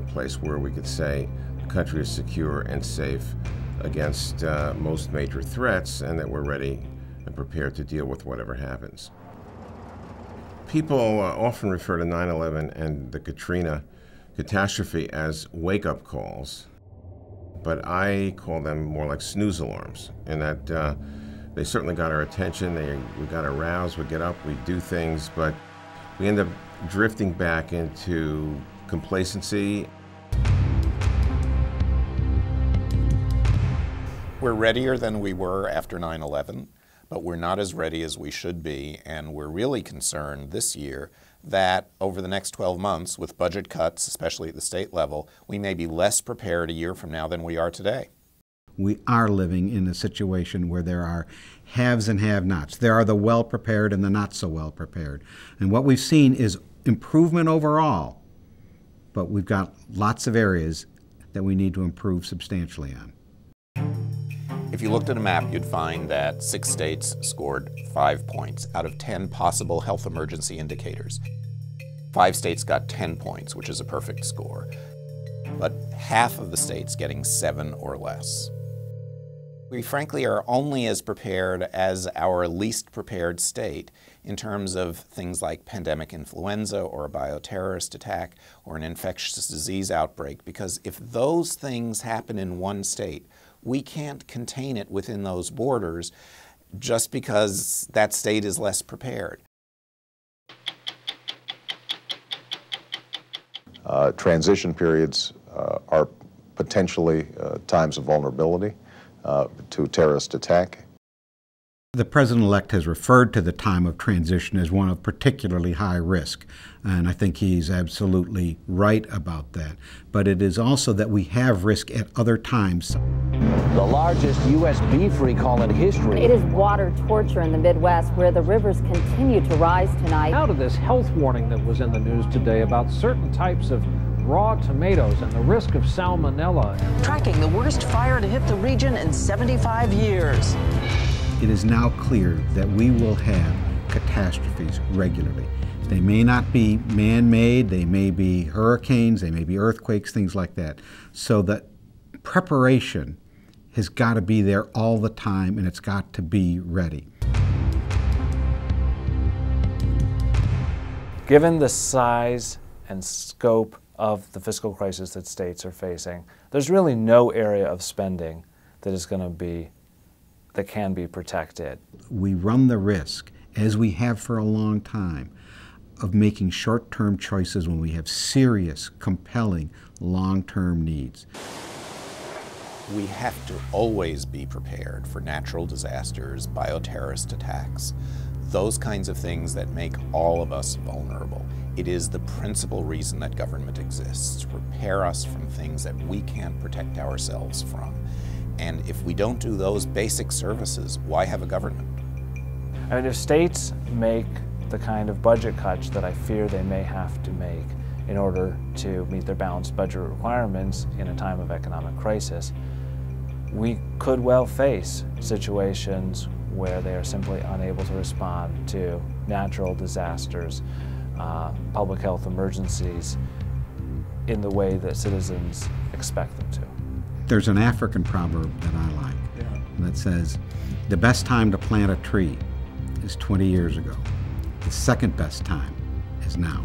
place where we could say the country is secure and safe against most major threats, and that we're ready and prepared to deal with whatever happens. People often refer to 9/11 and the Katrina catastrophe as wake-up calls, but I call them more like snooze alarms, in that they certainly got our attention, we got aroused, we get up, we do things, but we end up drifting back into complacency. We're readier than we were after 9/11, but we're not as ready as we should be, and we're really concerned this year that over the next 12 months, with budget cuts, especially at the state level, we may be less prepared a year from now than we are today. We are living in a situation where there are haves and have-nots. There are the well-prepared and the not-so-well-prepared. And what we've seen is improvement overall, but we've got lots of areas that we need to improve substantially on. If you looked at a map, you'd find that 6 states scored 5 points out of 10 possible health emergency indicators. 5 states got 10 points, which is a perfect score, but half of the states getting 7 or less. We frankly are only as prepared as our least prepared state in terms of things like pandemic influenza or a bioterrorist attack or an infectious disease outbreak, because if those things happen in one state, we can't contain it within those borders just because that state is less prepared. Transition periods are potentially times of vulnerability to terrorist attack. The President-elect has referred to the time of transition as one of particularly high risk, and I think he's absolutely right about that. But it is also that we have risk at other times. The largest U.S. beef recall in history. It is water torture in the Midwest, where the rivers continue to rise tonight. Now to this health warning that was in the news today about certain types of raw tomatoes and the risk of salmonella. Tracking the worst fire to hit the region in 75 years. It is now clear that we will have catastrophes regularly. They may not be man-made, they may be hurricanes, they may be earthquakes, things like that. So that preparation has got to be there all the time, and it's got to be ready. Given the size and scope of the fiscal crisis that states are facing, there's really no area of spending that can be protected. We run the risk, as we have for a long time, of making short-term choices when we have serious, compelling, long-term needs. We have to always be prepared for natural disasters, bioterrorist attacks, those kinds of things that make all of us vulnerable. It is the principal reason that government exists, to prepare us from things that we can't protect ourselves from. And if we don't do those basic services, why have a government? I mean, if states make the kind of budget cuts that I fear they may have to make in order to meet their balanced budget requirements in a time of economic crisis, we could well face situations where they are simply unable to respond to natural disasters, public health emergencies in the way that citizens expect them to. There's an African proverb that I like that says, the best time to plant a tree is 20 years ago. The second best time is now.